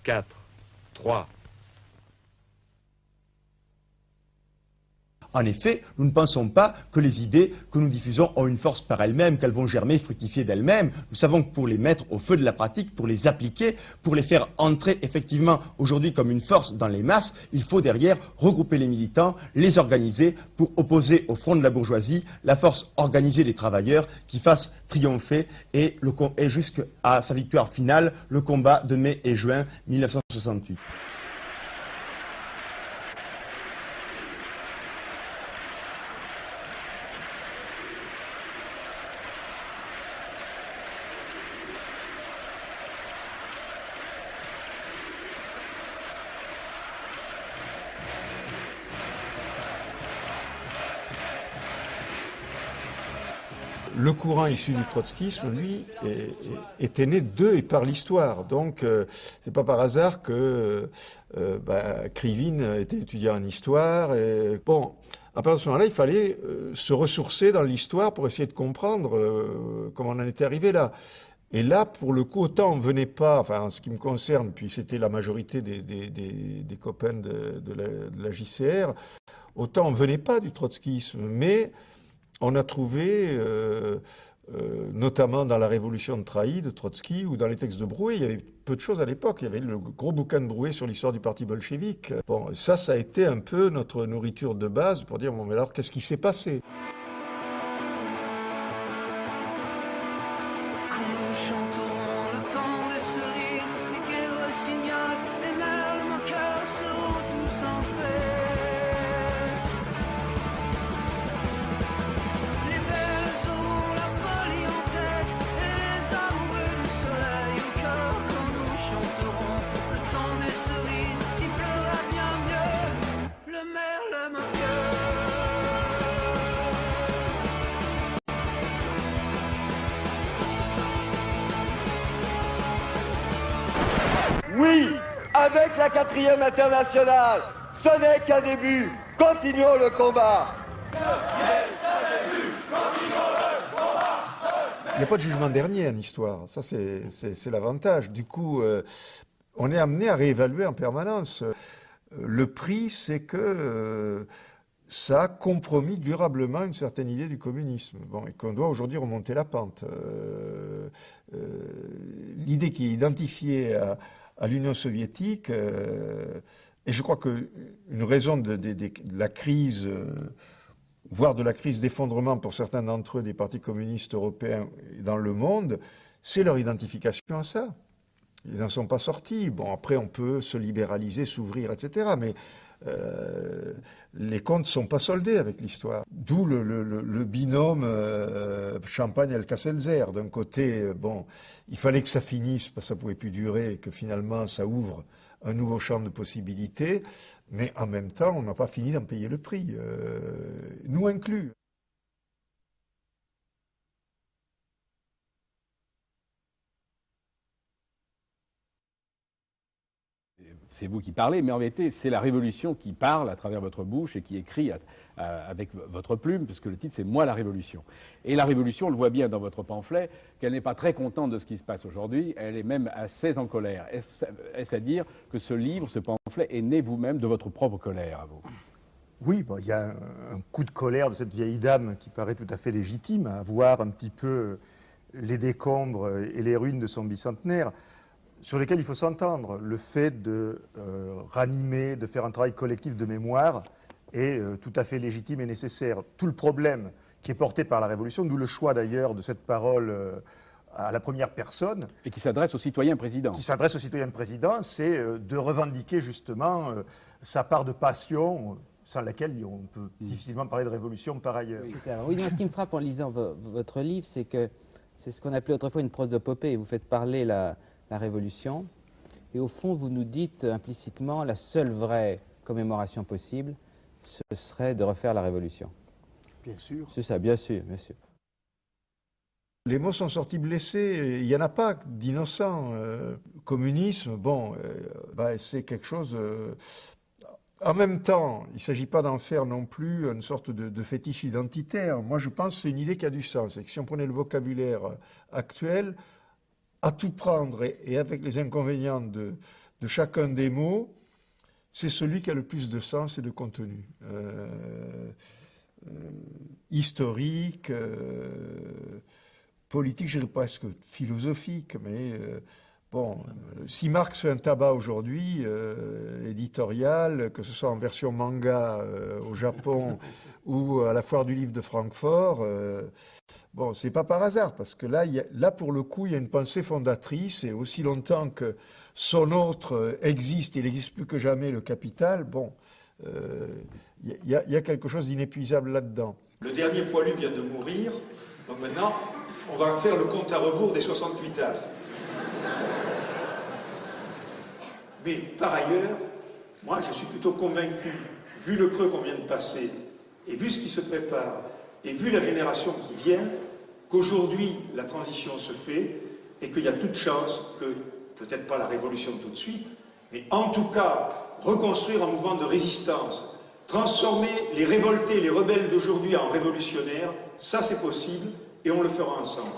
4, 3. En effet, nous ne pensons pas que les idées que nous diffusons ont une force par elles-mêmes, qu'elles vont germer, fructifier d'elles-mêmes. Nous savons que pour les mettre au feu de la pratique, pour les appliquer, pour les faire entrer effectivement aujourd'hui comme une force dans les masses, il faut derrière regrouper les militants, les organiser pour opposer au front de la bourgeoisie la force organisée des travailleurs qui fasse triompher et jusqu'à sa victoire finale le combat de mai et juin 1968. Le courant issu du trotskisme, lui, était né de et par l'histoire. Donc, c'est pas par hasard que Krivine était étudiant en histoire. Et, bon, à partir de ce moment-là, il fallait se ressourcer dans l'histoire pour essayer de comprendre comment on en était arrivé là. Et là, pour le coup, autant on venait pas, enfin, en ce qui me concerne, puis c'était la majorité des copains de la JCR, autant on venait pas du trotskisme, mais on a trouvé, notamment dans la Révolution de Trahi, de Trotsky, ou dans les textes de Brouet, il y avait peu de choses à l'époque. Il y avait le gros bouquin de Brouet sur l'histoire du parti bolchevique. Bon, ça a été un peu notre nourriture de base pour dire, bon, mais alors, qu'est-ce qui s'est passé ? Oui, avec la 4e internationale, ce n'est qu'un début. Continuons le combat. Il n'y a pas de jugement dernier en histoire, ça c'est l'avantage. Du coup, on est amené à réévaluer en permanence. Le prix, c'est que ça a compromis durablement une certaine idée du communisme. Bon, et qu'on doit aujourd'hui remonter la pente. L'idée qui est identifiée à l'Union soviétique, et je crois qu'une raison de la crise, voire de la crise d'effondrement pour certains d'entre eux des partis communistes européens dans le monde, c'est leur identification à ça. Ils n'en sont pas sortis. Bon, après, on peut se libéraliser, s'ouvrir, etc. Mais les comptes ne sont pas soldés avec l'histoire. D'où le binôme Champagne-Alka-Seltzer. D'un côté, bon, il fallait que ça finisse, parce que ça ne pouvait plus durer, et que finalement, ça ouvre un nouveau champ de possibilités. Mais en même temps, on n'a pas fini d'en payer le prix, nous inclus. C'est vous qui parlez, mais en vérité, c'est la Révolution qui parle à travers votre bouche et qui écrit avec votre plume, puisque le titre, c'est « Moi, la Révolution ». Et la Révolution, on le voit bien dans votre pamphlet, qu'elle n'est pas très contente de ce qui se passe aujourd'hui, elle est même assez en colère. Est-ce à dire que ce livre, ce pamphlet, est né vous-même de votre propre colère, à vous? Oui, bon, il y a un coup de colère de cette vieille dame qui paraît tout à fait légitime, à voir un petit peu les décombres et les ruines de son bicentenaire, sur lesquels il faut s'entendre. Le fait de ranimer, de faire un travail collectif de mémoire est tout à fait légitime et nécessaire. Tout le problème qui est porté par la Révolution, d'où le choix d'ailleurs de cette parole à la première personne. Et qui s'adresse au citoyen président. Qui s'adresse au citoyen président, c'est de revendiquer justement sa part de passion, sans laquelle on peut difficilement parler de révolution par ailleurs. Oui, ce qui me frappe en lisant votre livre, c'est que c'est ce qu'on appelait autrefois une prosopopée. Vous faites parler la Révolution, et au fond, vous nous dites implicitement la seule vraie commémoration possible, ce serait de refaire la Révolution. Bien sûr. C'est ça, bien sûr, bien sûr. Les mots sont sortis blessés, il n'y en a pas d'innocents. Communisme, bon, c'est quelque chose... En même temps, il ne s'agit pas d'en faire non plus une sorte de fétiche identitaire. Moi, je pense que c'est une idée qui a du sens. C'est que si on prenait le vocabulaire actuel, à tout prendre et avec les inconvénients de de chacun des mots, c'est celui qui a le plus de sens et de contenu. Historique, politique, je dirais presque philosophique, mais bon, si Marx fait un tabac aujourd'hui, éditorial, que ce soit en version manga au Japon ou à la foire du livre de Francfort, bon, c'est pas par hasard, parce que là, pour le coup, il y a une pensée fondatrice, et aussi longtemps que son autre existe, il n'existe plus que jamais, le capital, bon, il y a quelque chose d'inépuisable là-dedans. Le dernier poilu vient de mourir, donc maintenant, on va faire le compte à rebours des 68 âges. Mais par ailleurs, moi je suis plutôt convaincu, vu le creux qu'on vient de passer, et vu ce qui se prépare, et vu la génération qui vient, qu'aujourd'hui la transition se fait, et qu'il y a toute chance que, peut-être pas la révolution tout de suite, mais en tout cas, reconstruire un mouvement de résistance, transformer les révoltés, les rebelles d'aujourd'hui en révolutionnaires, ça c'est possible, et on le fera ensemble.